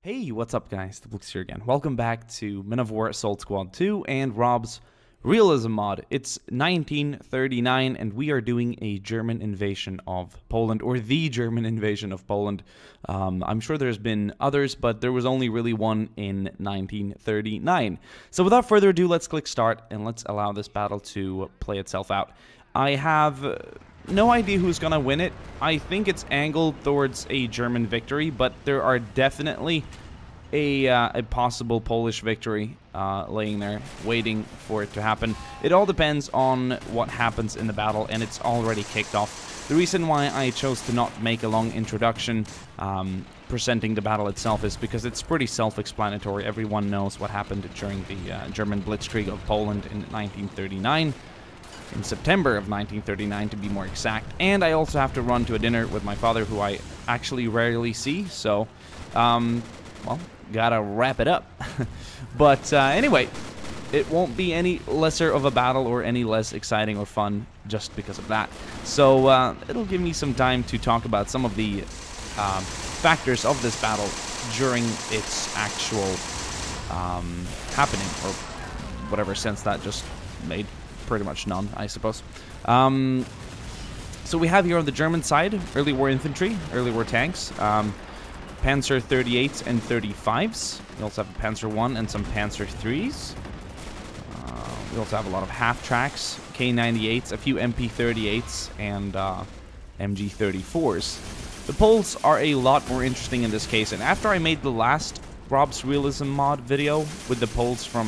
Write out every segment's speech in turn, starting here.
Hey, what's up guys, DiplexHeated here again. Welcome back to Men of War Assault Squad 2 and RobZ Realism mod. It's 1939 and we are doing a German invasion of Poland, or the German invasion of Poland. I'm sure there's been others, but there was only really one in 1939. So without further ado, let's click start and let's allow this battle to play itself out. I have no idea who's gonna win it. I think it's angled towards a German victory, but there are definitely a possible Polish victory laying there, waiting for it to happen. It all depends on what happens in the battle, and it's already kicked off. The reason why I chose to not make a long introduction presenting the battle itself is because it's pretty self-explanatory. Everyone knows what happened during the German Blitzkrieg of Poland in 1939. In September of 1939 to be more exact, and I also have to run to a dinner with my father who I actually rarely see, so well, gotta wrap it up. But anyway, it won't be any lesser of a battle or any less exciting or fun just because of that. So it'll give me some time to talk about some of the factors of this battle during its actual happening, or whatever sense that just made. Pretty much none, I suppose. So we have here on the German side early war infantry, early war tanks, Panzer 38s and 35s. We also have a Panzer 1 and some Panzer 3s. We also have a lot of half-tracks, K98s, a few MP38s, and MG34s. The Poles are a lot more interesting in this case, and after I made the last RobZ Realism mod video with the Poles from,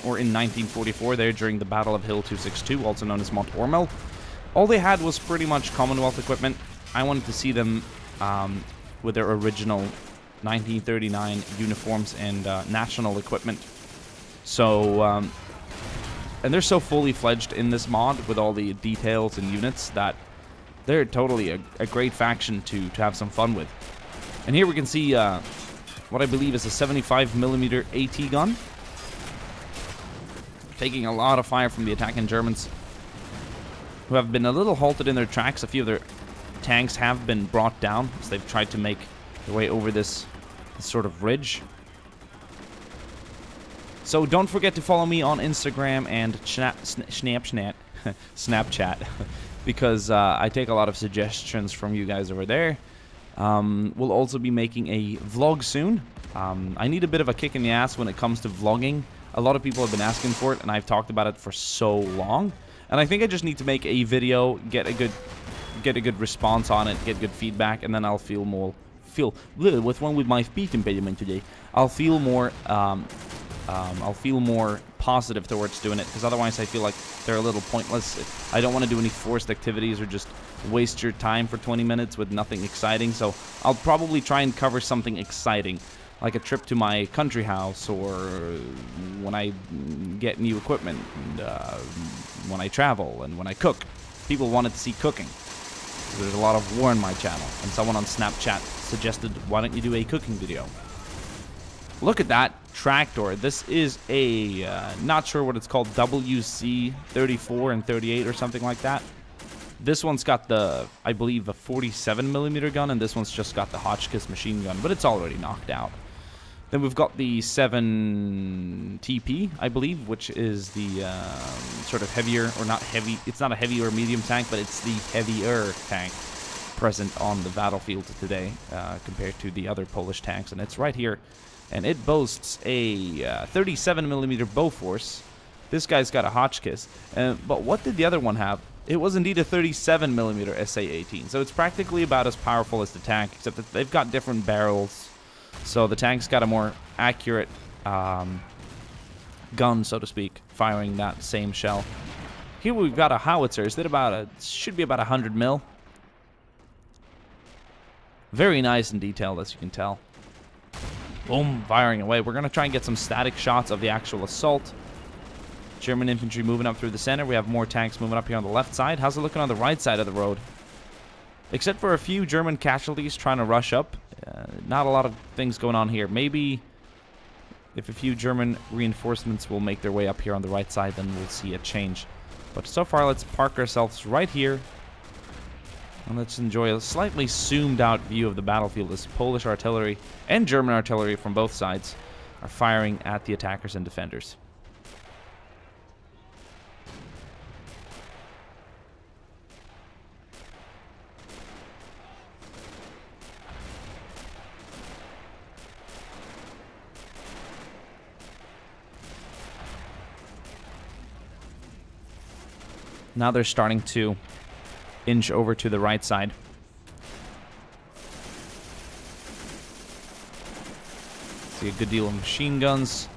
or in 1944, there during the Battle of Hill 262, also known as Mont Ormel. All they had was pretty much Commonwealth equipment. I wanted to see them with their original 1939 uniforms and national equipment. So, and they're so fully fledged in this mod with all the details and units that they're totally a great faction to have some fun with. And here we can see what I believe is a 75mm AT gun, taking a lot of fire from the attacking Germans, who have been a little halted in their tracks. A few of their tanks have been brought down as they've tried to make their way over this sort of ridge. So don't forget to follow me on Instagram and Snapchat, because I take a lot of suggestions from you guys over there. We'll also be making a vlog soon. I need a bit of a kick in the ass when it comes to vlogging. A lot of people have been asking for it, and I've talked about it for so long. And I think I just need to make a video, get a good response on it, get good feedback, and then I'll feel what's wrong with my speech impediment today? I'll feel more positive towards doing it, because otherwise I feel like they're a little pointless. I don't want to do any forced activities or just waste your time for 20 minutes with nothing exciting. So I'll probably try and cover something exciting, like a trip to my country house, or when I get new equipment, and when I travel, and when I cook. People wanted to see cooking. There's a lot of war on my channel, and someone on Snapchat suggested, why don't you do a cooking video? Look at that tractor. This is a, not sure what it's called, WC 34 and 38 or something like that. This one's got the, I believe, a 47mm gun, and this one's just got the Hotchkiss machine gun, but it's already knocked out. Then we've got the 7 TP, I believe, which is the sort of heavier, or not heavy, it's not a heavy or medium tank, but it's the heavier tank present on the battlefield today compared to the other Polish tanks, and it's right here. And it boasts a 37mm Bofors. This guy's got a Hotchkiss. But what did the other one have? It was indeed a 37mm SA-18. So it's practically about as powerful as the tank, except that they've got different barrels. So the tank's got a more accurate gun, so to speak, firing that same shell. Here we've got a howitzer. Is that about should be about 100 mil. Very nice and detailed, as you can tell. Boom, firing away. We're going to try and get some static shots of the actual assault. German infantry moving up through the center. We have more tanks moving up here on the left side. How's it looking on the right side of the road? Except for a few German casualties trying to rush up. Not a lot of things going on here. Maybe if a few German reinforcements will make their way up here on the right side, then we'll see a change. But so far, let's park ourselves right here. And let's enjoy a slightly zoomed out view of the battlefield as Polish artillery and German artillery from both sides are firing at the attackers and defenders. Now they're starting to inch over to the right side. See a good deal of machine guns.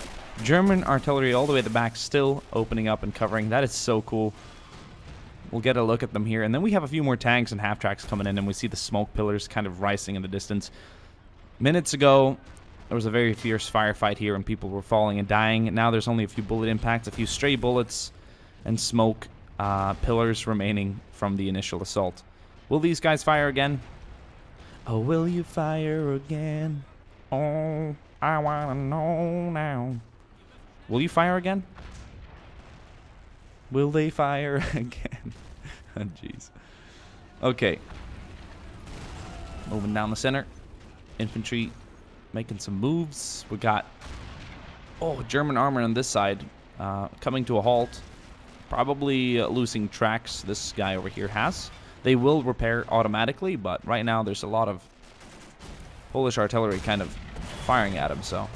German artillery all the way at the back still opening up and covering. That is so cool. We'll get a look at them here. And then we have a few more tanks and half-tracks coming in, and we see the smoke pillars kind of rising in the distance. Minutes ago, there was a very fierce firefight here and people were falling and dying. Now there's only a few bullet impacts, a few stray bullets, and smoke pillars remaining from the initial assault. Will these guys fire again? Oh, will you fire again? Oh, I wanna know now. Will you fire again? Will they fire again? Oh, jeez. Okay. Moving down the center. Infantry making some moves. We got, German armor on this side coming to a halt. Probably losing tracks this guy over here has. They will repair automatically, but right now there's a lot of Polish artillery kind of firing at him, so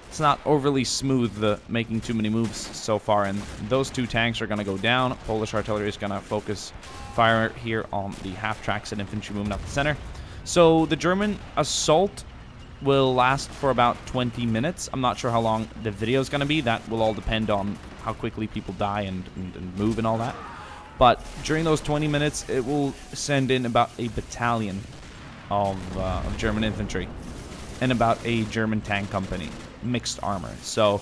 it's not overly smooth making too many moves so far, and those two tanks are going to go down. Polish artillery is going to focus fire here on the half-tracks and infantry moving up the center. So the German assault will last for about 20 minutes. I'm not sure how long the video is going to be. That will all depend on how quickly people die and move and all that. But during those 20 minutes, it will send in about a battalion of German infantry and about a German tank company, mixed armor. So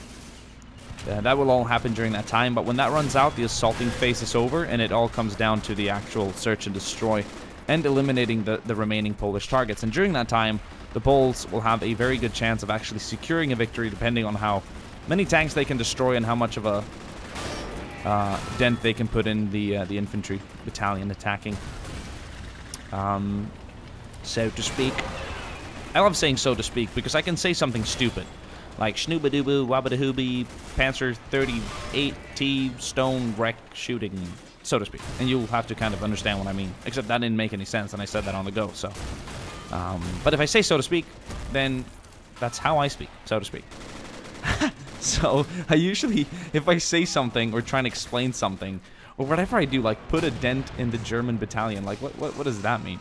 that will all happen during that time. But when that runs out, the assaulting phase is over, and it all comes down to the actual search and destroy and eliminating the remaining Polish targets. And during that time, the Poles will have a very good chance of actually securing a victory, depending on how many tanks they can destroy and how much of a dent they can put in the infantry battalion attacking, so to speak. I love saying so to speak because I can say something stupid like schnoobadoobo wabadahooby Panzer 38T stone wreck shooting, so to speak, and you'll have to kind of understand what I mean, except that didn't make any sense and I said that on the go. So but if I say so to speak, then that's how I speak, so to speak. So I usually, if I say something or try to explain something or whatever I do, like put a dent in the German battalion, like what does that mean?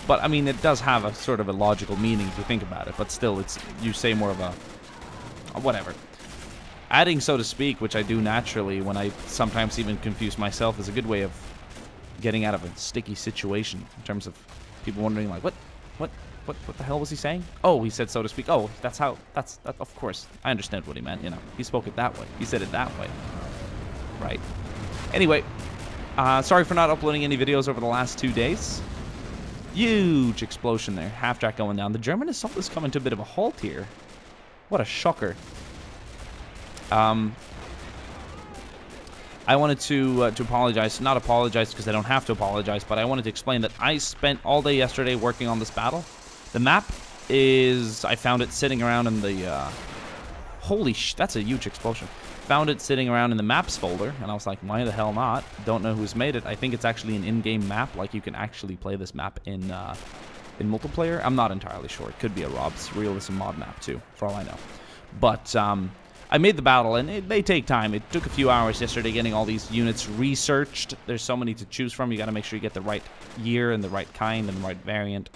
But I mean, it does have a sort of a logical meaning if you think about it, but still, it's, you say more of a whatever. Adding so to speak, which I do naturally when I sometimes even confuse myself, is a good way of getting out of a sticky situation in terms of people wondering like, what the hell was he saying? Oh, he said so to speak. Oh, that's how, that, of course. I understand what he meant, you know. He spoke it that way. He said it that way. Right. Anyway, sorry for not uploading any videos over the last 2 days. Huge explosion there. Half-track going down. The German assault is coming to a bit of a halt here. What a shocker. I wanted to apologize. Not apologize because I don't have to apologize, but I wanted to explain that I spent all day yesterday working on this battle. The map is, I found it sitting around in the, holy that's a huge explosion. Found it sitting around in the maps folder, and I was like, why the hell not? Don't know who's made it. I think it's actually an in-game map, like you can actually play this map in multiplayer. I'm not entirely sure. It could be a RobZ Realism mod map too, for all I know. But I made the battle, and they take time. It took a few hours yesterday getting all these units researched. There's so many to choose from. You got to make sure you get the right year and the right kind and the right variant,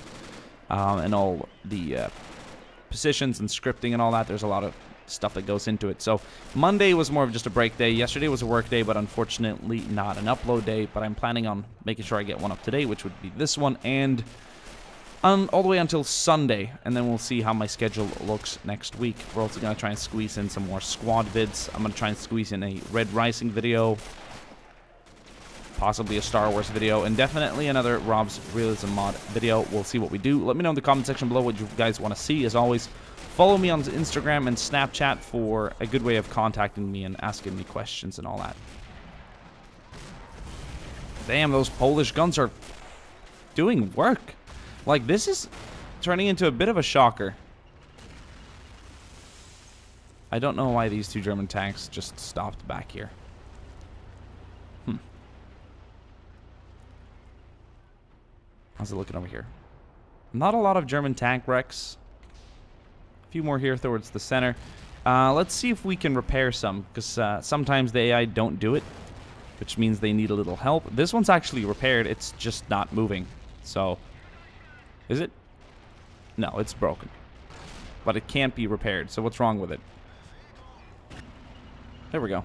and all the positions and scripting and all that. There's a lot of stuff that goes into it. So Monday was more of just a break day. Yesterday was a work day, but unfortunately not an upload day. But I'm planning on making sure I get one up today, which would be this one, and all the way until Sunday, and then we'll see how my schedule looks next week. We're also going to try and squeeze in some more squad vids. I'm going to try and squeeze in a Red Rising video, possibly a Star Wars video, and definitely another RobZ Realism mod video. We'll see what we do. Let me know in the comment section below what you guys want to see. As always, follow me on Instagram and Snapchat for a good way of contacting me and asking me questions and all that. Damn, those Polish guns are doing work. Like, this is turning into a bit of a shocker. I don't know why these two German tanks just stopped back here. How's it looking over here? Not a lot of German tank wrecks. A few more here towards the center. Let's see if we can repair some, because sometimes the AI don't do it, which means they need a little help. This one's actually repaired. It's just not moving. So, is it? No, it's broken. But it can't be repaired. So what's wrong with it? There we go.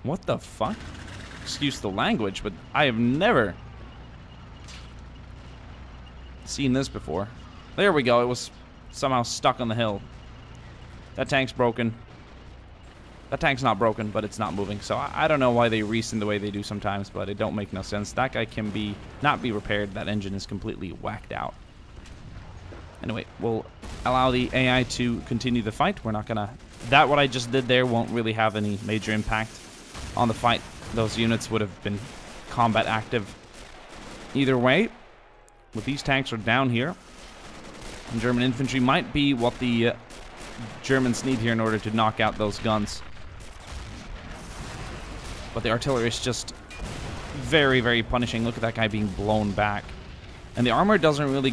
What the fuck? Excuse the language, but I have never seen this before. There we go. It was somehow stuck on the hill. That tank's broken. That tank's not broken, but it's not moving. So I don't know why they resyn the way they do sometimes, but it don't make no sense. That guy can not be repaired. That engine is completely whacked out. Anyway, we'll allow the AI to continue the fight. We're not gonna... That what I just did there won't really have any major impact on the fight. Those units would have been combat active either way. But these tanks are down here. And German infantry might be what the Germans need here in order to knock out those guns. But the artillery is just very, very punishing. Look at that guy being blown back. And the armor doesn't really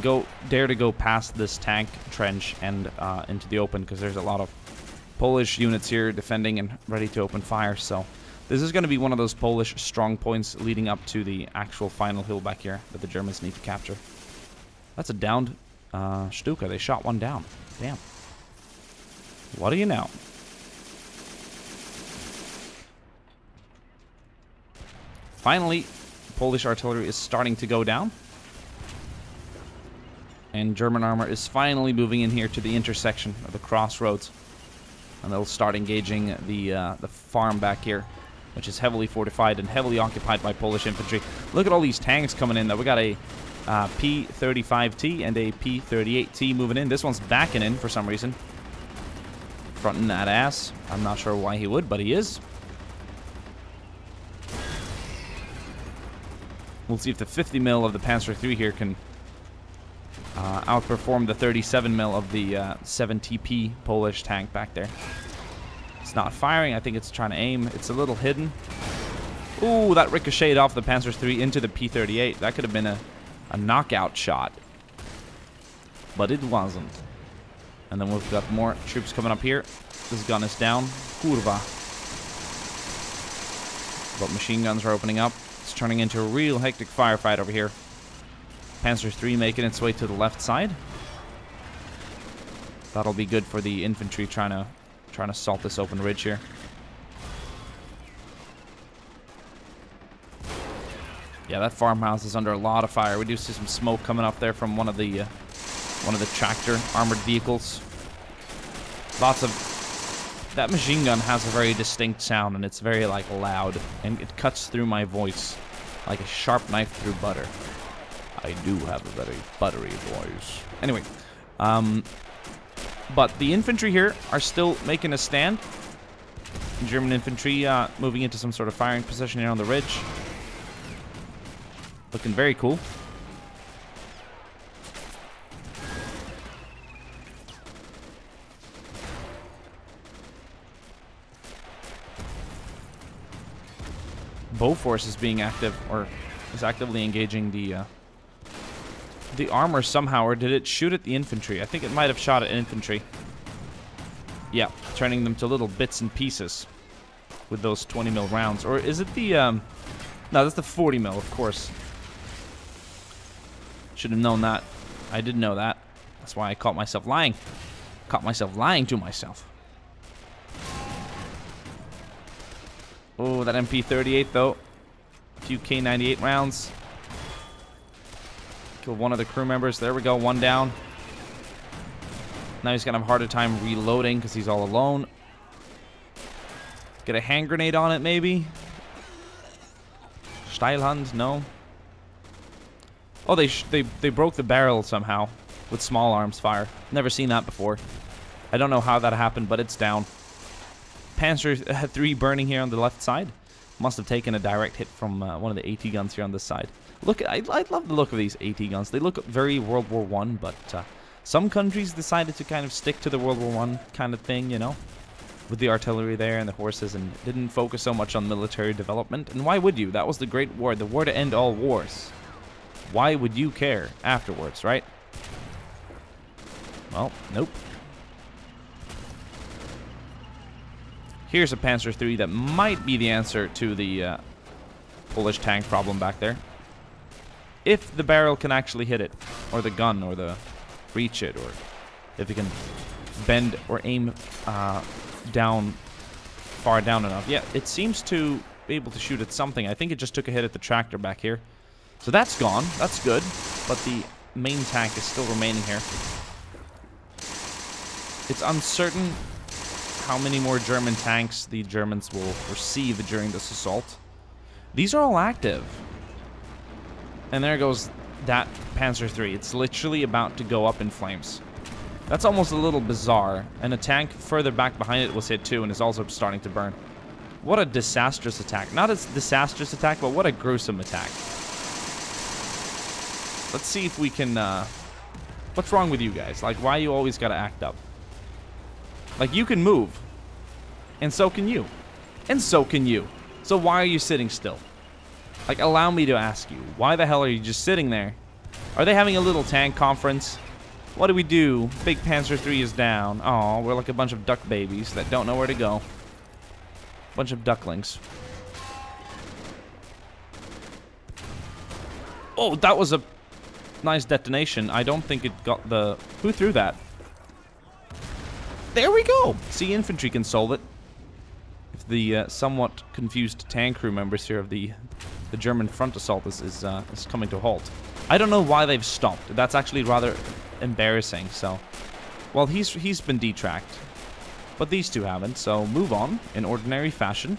dare to go past this tank trench and into the open, because there's a lot of Polish units here defending and ready to open fire. So this is going to be one of those Polish strong points leading up to the actual final hill back here that the Germans need to capture. That's a downed Stuka. They shot one down. Damn. What do you know? Finally, Polish artillery is starting to go down. And German armor is finally moving in here to the intersection of the crossroads. And they'll start engaging the farm back here, which is heavily fortified and heavily occupied by Polish infantry. Look at all these tanks coming in, though. We got a P-35T and a P-38T moving in. This one's backing in for some reason. Fronting that ass. I'm not sure why he would, but he is. We'll see if the 50 mil of the Panzer III here can outperform the 37 mil of the 7TP Polish tank back there. It's not firing. I think it's trying to aim. It's a little hidden. Ooh, that ricocheted off the Panzer III into the P-38. That could have been a knockout shot. But it wasn't. And then we've got more troops coming up here. This gun is down. Kurwa. But machine guns are opening up. It's turning into a real hectic firefight over here. Panzer III making its way to the left side. That'll be good for the infantry trying to assault this open ridge here. Yeah, that farmhouse is under a lot of fire. We do see some smoke coming up there from one of the tractor armored vehicles. Lots of... That machine gun has a very distinct sound, and it's very, like, loud. And it cuts through my voice like a sharp knife through butter. I do have a very buttery voice. Anyway, but the infantry here are still making a stand. German infantry moving into some sort of firing position here on the ridge. Looking very cool. Bofors is being active, or is actively engaging the armor somehow, or did it shoot at the infantry? I think it might have shot at infantry. Yeah, turning them to little bits and pieces with those 20 mil rounds. Or is it the, no, that's the 40 mil, of course. Should have known that. I didn't know that. That's why I caught myself lying. Caught myself lying to myself. Oh, that MP38, though. A few K98 rounds. Kill one of the crew members. There we go, one down. Now he's going to have a harder time reloading because he's all alone. Get a hand grenade on it, maybe? Steilhand? No. Oh, they broke the barrel somehow with small arms fire. Never seen that before. I don't know how that happened, but it's down. Panzer III burning here on the left side. Must have taken a direct hit from one of the AT guns here on this side. Look, I love the look of these AT guns. They look very World War I, but some countries decided to kind of stick to the World War I kind of thing, you know, with the artillery there and the horses, and didn't focus so much on military development. And why would you? That was the Great War, the war to end all wars. Why would you care afterwards, right? Well, nope. Here's a Panzer III that might be the answer to the Polish tank problem back there. If the barrel can actually hit it, or the gun, or the reach it, or if it can bend or aim down, far down enough. Yeah, it seems to be able to shoot at something. I think it just took a hit at the tractor back here. So that's gone. That's good. But the main tank is still remaining here. It's uncertain how many more German tanks the Germans will receive during this assault. These are all active. And there goes that Panzer III. It's literally about to go up in flames. That's almost a little bizarre. And a tank further back behind it was hit too and is also starting to burn. What a disastrous attack. Not a disastrous attack, but what a gruesome attack. Let's see if we can... what's wrong with you guys? Like, why you always gotta act up? Like, you can move. And so can you. And so can you. So why are you sitting still? Like, allow me to ask you. Why the hell are you just sitting there? Are they having a little tank conference? What do we do? Big Panzer III is down. Oh, we're like a bunch of duck babies that don't know where to go. Bunch of ducklings. Oh, that was a nice detonation. I don't think it got the... Who threw that? There we go! See, infantry can solve it. If the somewhat confused tank crew members here of the German front assault is coming to a halt. I don't know why they've stopped. That's actually rather embarrassing, so... Well, he's been detracked. But these two haven't, so move on in ordinary fashion.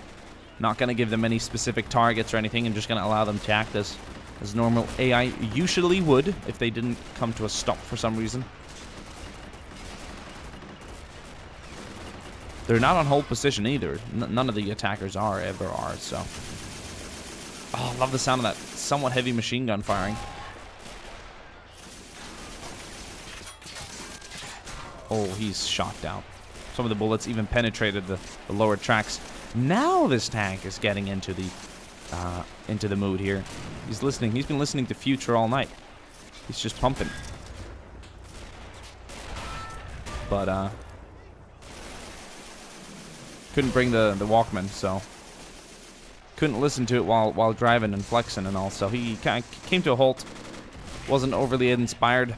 Not gonna give them any specific targets or anything, and just gonna allow them to act as normal AI usually would if they didn't come to a stop for some reason. They're not on hold position either. None of the attackers ever are, so... Oh, I love the sound of that somewhat heavy machine gun firing. Oh, he's shot down. Some of the bullets even penetrated the lower tracks. Now this tank is getting into the mood here. He's listening. He's been listening to Future all night. He's just pumping. But, couldn't bring the Walkman, so couldn't listen to it while driving and flexing and all. So he kind of came to a halt. Wasn't overly inspired.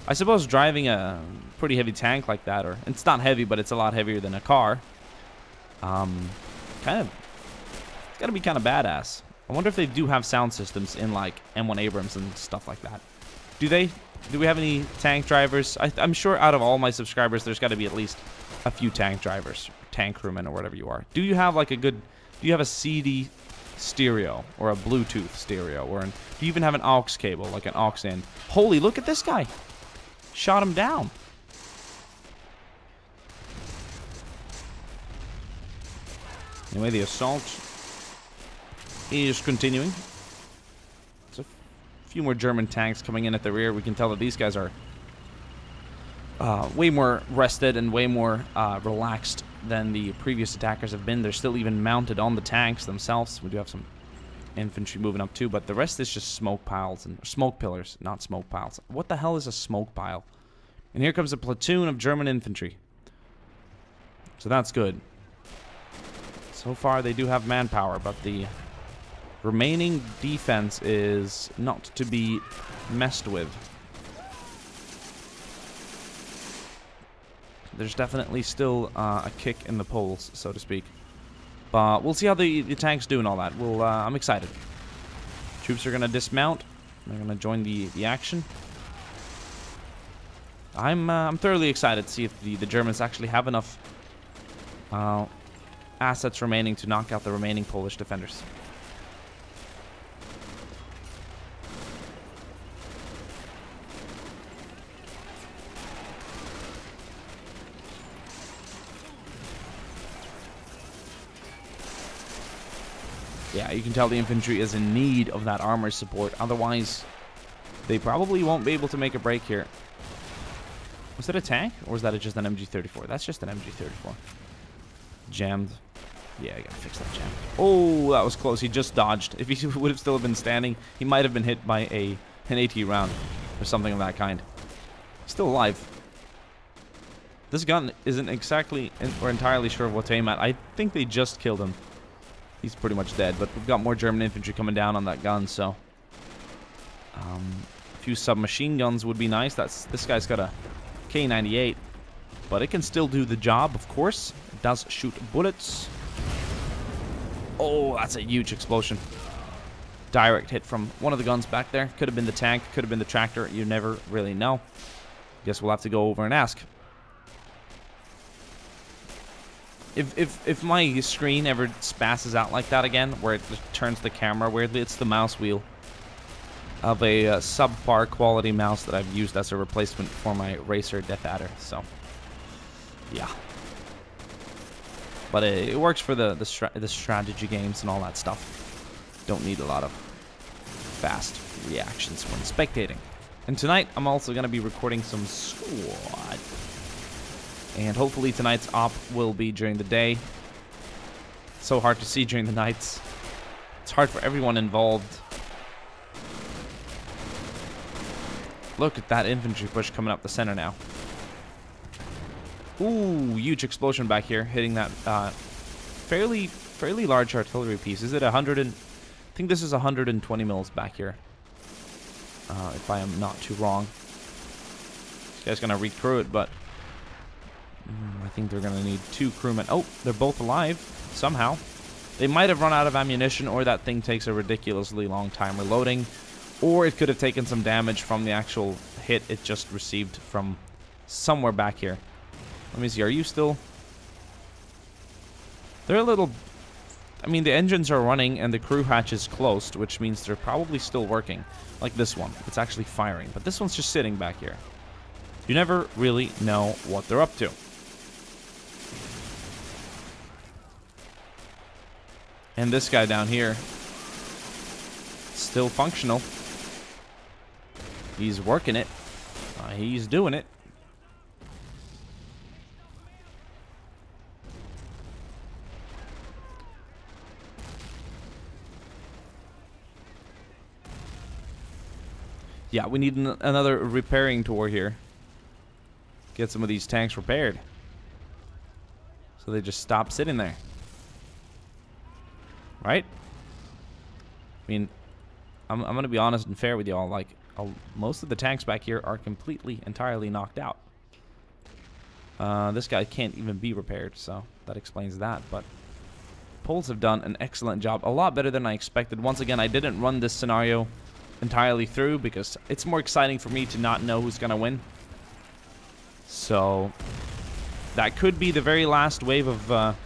I suppose driving a pretty heavy tank like that, or it's not heavy, but it's a lot heavier than a car. It's gotta be kind of badass. I wonder if they do have sound systems in like M1 Abrams and stuff like that. Do they? Do we have any tank drivers? I'm sure out of all my subscribers, there's got to be at least a few tank drivers, tank crewmen, or whatever you are. Do you have like do you have a CD stereo or a Bluetooth stereo, or do you even have an aux cable, like an aux in? Holy, look at this guy! Shot him down. Anyway, the assault is continuing. There's a few more German tanks coming in at the rear. We can tell that these guys are way more rested and way more relaxed than the previous attackers have been. They're still even mounted on the tanks themselves. We do have some infantry moving up too, but the rest is just smoke piles and smoke pillars, not smoke piles. What the hell is a smoke pile? And here comes a platoon of German infantry. So that's good. So far they do have manpower, but the remaining defense is not to be messed with. There's definitely still a kick in the poles, so to speak. But we'll see how the tanks do and all that. I'm excited. Troops are going to dismount. They're going to join the action. I'm thoroughly excited to see if the Germans actually have enough assets remaining to knock out the remaining Polish defenders. Yeah, you can tell the infantry is in need of that armor support. Otherwise, they probably won't be able to make a break here. Was that a tank? Or was that just an MG34? That's just an MG34. Jammed. Yeah, I gotta fix that jam. Oh, that was close. He just dodged. If he would have still been standing, he might have been hit by an AT round or something of that kind. Still alive. This gun isn't exactly or entirely sure of what to aim at. I think they just killed him. He's pretty much dead, but we've got more German infantry coming down on that gun, so... a few submachine guns would be nice. This guy's got a K98, but it can still do the job, of course. It does shoot bullets. Oh, that's a huge explosion. Direct hit from one of the guns back there. Could have been the tank, could have been the tractor. You never really know. Guess we'll have to go over and ask. If my screen ever spasses out like that again, where it just turns the camera weirdly, it's the mouse wheel of a subpar quality mouse that I've used as a replacement for my Racer Death Adder. So, yeah. But it works for the strategy games and all that stuff. Don't need a lot of fast reactions when spectating. And tonight, I'm also going to be recording some squad. And hopefully tonight's op will be during the day. It's so hard to see during the nights. It's hard for everyone involved. Look at that infantry push coming up the center now. Ooh, huge explosion back here, hitting that fairly large artillery piece. Is it 100 and... I think this is 120 mils back here. If I am not too wrong. This guy's going to recrew it, but... I think they're going to need 2 crewmen. Oh, they're both alive, somehow. They might have run out of ammunition, or that thing takes a ridiculously long time reloading. Or it could have taken some damage from the actual hit it just received from somewhere back here. Let me see, are you still... They're a little... I mean, the engines are running and the crew hatch is closed, which means they're probably still working. Like this one. It's actually firing. But this one's just sitting back here. You never really know what they're up to. And this guy down here, still functional. He's working it. He's doing it. Yeah, we need another repairing tour here. Get some of these tanks repaired. So they just stop sitting there. Right? I mean, I'm going to be honest and fair with y'all. Like, most of the tanks back here are completely, entirely knocked out. This guy can't even be repaired, so that explains that. But Poles have done an excellent job. A lot better than I expected. Once again, I didn't run this scenario entirely through because it's more exciting for me to not know who's going to win. So, that could be the very last wave of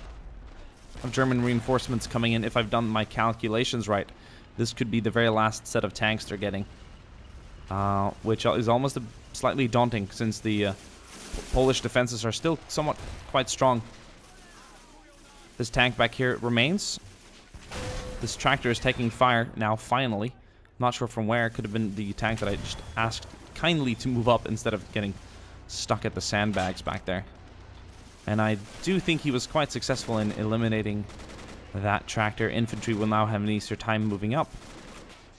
German reinforcements coming in if I've done my calculations right. This could be the very last set of tanks they're getting. Which is almost slightly daunting since the Polish defenses are still somewhat quite strong. This tank back here remains. This tractor is taking fire now, finally. Not sure from where. It could have been the tank that I just asked kindly to move up instead of getting stuck at the sandbags back there. And I do think he was quite successful in eliminating that tractor. Infantry will now have an easier time moving up.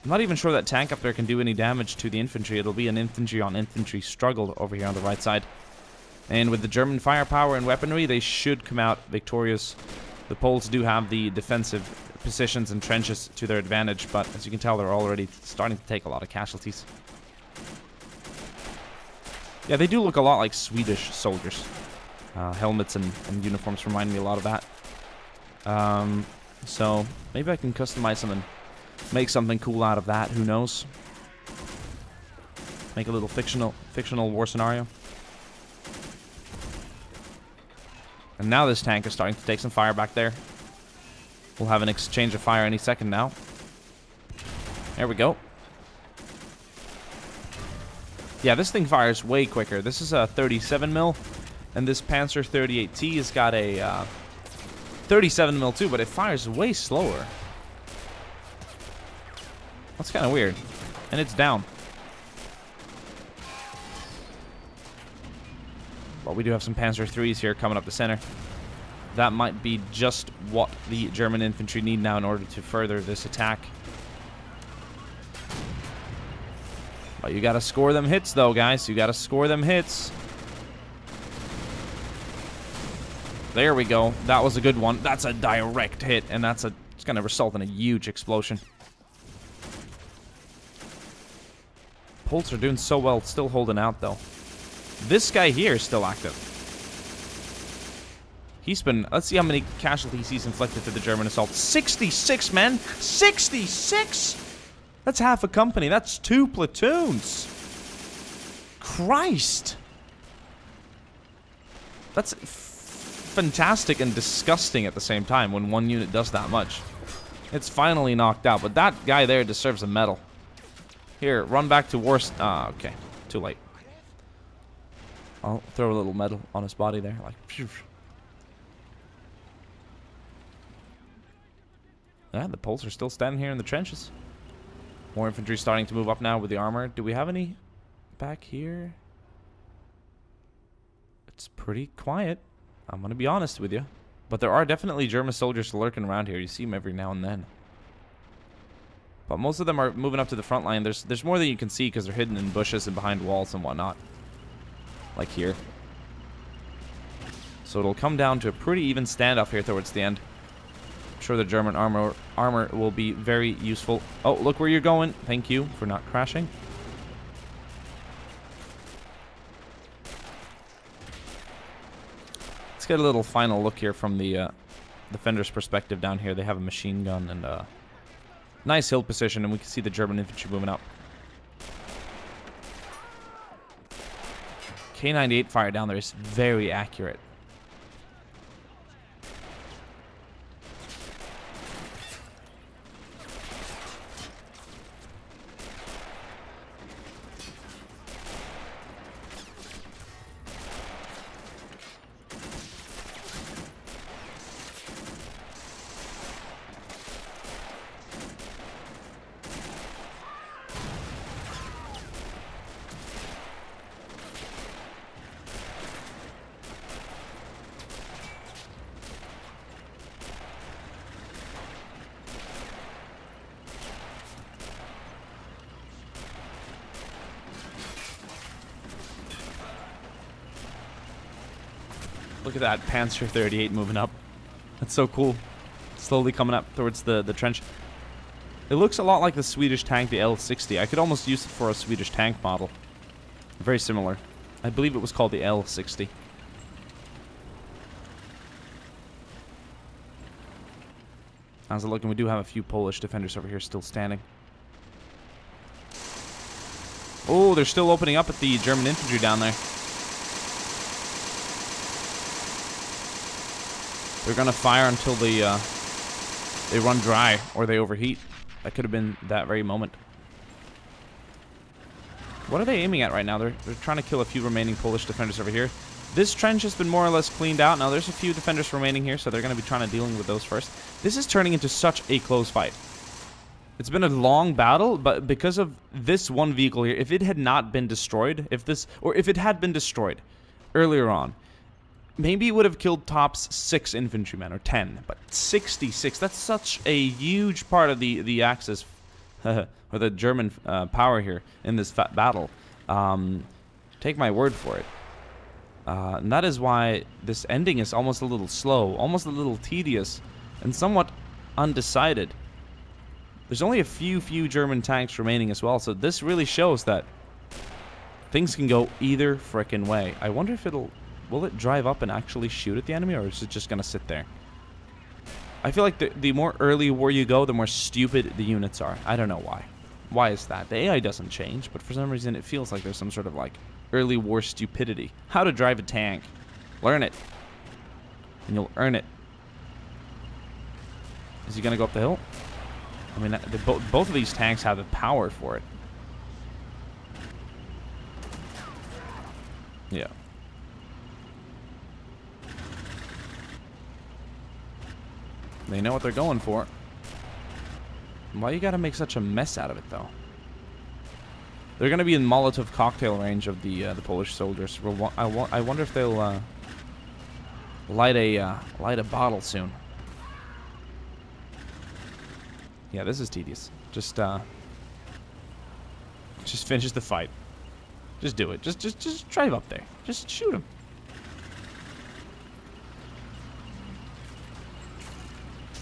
I'm not even sure that tank up there can do any damage to the infantry. It'll be an infantry on infantry struggle over here on the right side. And with the German firepower and weaponry, they should come out victorious. The Poles do have the defensive positions and trenches to their advantage, but as you can tell, they're already starting to take a lot of casualties. Yeah, they do look a lot like Swedish soldiers. Helmets and uniforms remind me a lot of that. So maybe I can customize them and make something cool out of that. Who knows? Make a little fictional war scenario. And now this tank is starting to take some fire back there. We'll have an exchange of fire any second now. There we go. Yeah, this thing fires way quicker. This is a 37 mil. And this Panzer 38T has got a 37 mil too, but it fires way slower. That's kind of weird. And it's down. Well, we do have some Panzer IIIs here coming up the center. That might be just what the German infantry need now in order to further this attack. But you gotta score them hits, though, guys. You gotta score them hits. There we go. That was a good one. That's a direct hit, and it's gonna result in a huge explosion. Poles are doing so well, still holding out, though. This guy here is still active. He's been... Let's see how many casualties he's inflicted to the German assault. 66, man! 66?! That's half a company. That's 2 platoons. Christ! That's fantastic and disgusting at the same time when one unit does that much. It's finally knocked out, but that guy there deserves a medal. Here, run back to war... Ah, okay. Too late. I'll throw a little medal on his body there. Like, phew. Yeah, the Poles are still standing here in the trenches. More infantry starting to move up now with the armor. Do we have any back here? It's pretty quiet. I'm going to be honest with you. But there are definitely German soldiers lurking around here. You see them every now and then. But most of them are moving up to the front line. There's more than you can see because they're hidden in bushes and behind walls and whatnot. Like here. So it'll come down to a pretty even standoff here towards the end. I'm sure the German armor will be very useful. Oh, look where you're going. Thank you for not crashing. Let's get a little final look here from the defender's perspective down here. They have a machine gun and a nice hill position, and we can see the German infantry moving up. K98 fire down there is very accurate. Look at that Panzer 38 moving up. That's so cool. Slowly coming up towards the trench. It looks a lot like the Swedish tank, the L60. I could almost use it for a Swedish tank model. Very similar. I believe it was called the L60. How's it looking? We do have a few Polish defenders over here still standing. Oh, they're still opening up at the German infantry down there. They're gonna fire until they run dry or they overheat. That could have been that very moment. What are they aiming at right now? They're trying to kill a few remaining Polish defenders over here. This trench has been more or less cleaned out. Now there's a few defenders remaining here, so they're gonna be trying to dealing with those first. This is turning into such a close fight. It's been a long battle, but because of this one vehicle here, if it had not been destroyed, if it had been destroyed earlier on, maybe it would have killed tops 6 infantrymen, or 10, but 66, that's such a huge part of the Axis, or the German power here in this battle. Take my word for it. And that is why this ending is almost a little slow, almost a little tedious, and somewhat undecided. There's only a few German tanks remaining as well, so this really shows that things can go either frickin' way. I wonder if will it drive up and actually shoot at the enemy, or is it just gonna sit there? I feel like the more early war you go, the more stupid the units are. I don't know why. Why is that? The AI doesn't change, but for some reason it feels like there's some sort of like early war stupidity. How to drive a tank. Learn it. And you'll earn it. Is he gonna go up the hill? I mean, both of these tanks have the power for it. Yeah. They know what they're going for. Why you gotta make such a mess out of it, though? They're gonna be in Molotov cocktail range of the Polish soldiers. I wonder if they'll light a bottle soon. Yeah, this is tedious. Just finish the fight. Just do it. Just drive up there. Just shoot him.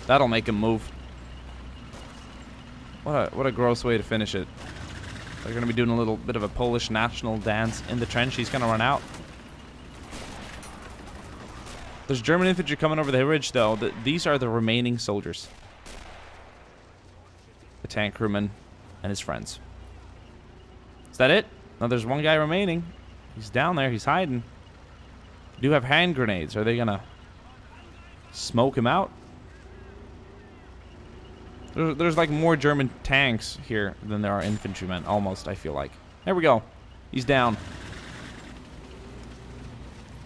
That'll make him move. What a gross way to finish it. They're gonna be doing a little bit of a Polish national dance in the trench. He's gonna run out. There's German infantry coming over the ridge, though. These are the remaining soldiers. The tank crewman and his friends. Is that it? No, there's one guy remaining. He's down there. He's hiding. They do have hand grenades. Are they gonna smoke him out? There's like more German tanks here than there are infantrymen, almost, I feel like. There we go. He's down.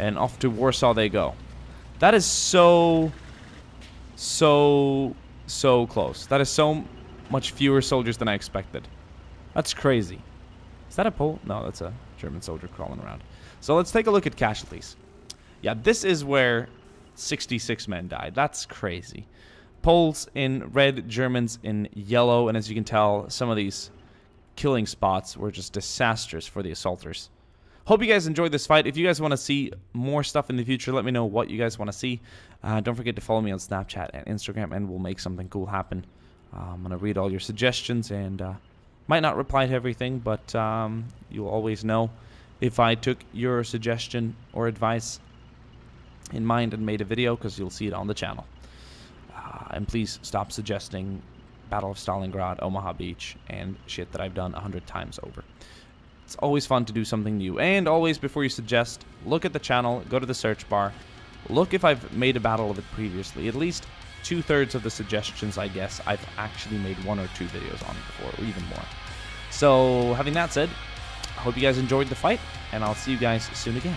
And off to Warsaw they go. That is so close. That is so much fewer soldiers than I expected. That's crazy. Is that a Pole? No, that's a German soldier crawling around. So let's take a look at casualties. Yeah, this is where 66 men died. That's crazy. Poles in red, Germans in yellow, and as you can tell, some of these killing spots were just disastrous for the assaulters. Hope you guys enjoyed this fight. If you guys want to see more stuff in the future, let me know what you guys want to see. Don't forget to follow me on Snapchat and Instagram, and we'll make something cool happen. I'm going to read all your suggestions, and might not reply to everything, but you'll always know if I took your suggestion or advice in mind and made a video, because you'll see it on the channel. And please stop suggesting Battle of Stalingrad, Omaha Beach, and shit that I've done 100 times over. It's always fun to do something new. And always, before you suggest, look at the channel, go to the search bar, look if I've made a battle of it previously. At least 2/3 of the suggestions, I guess, I've actually made 1 or 2 videos on before, or even more. So, having that said, I hope you guys enjoyed the fight, and I'll see you guys soon again.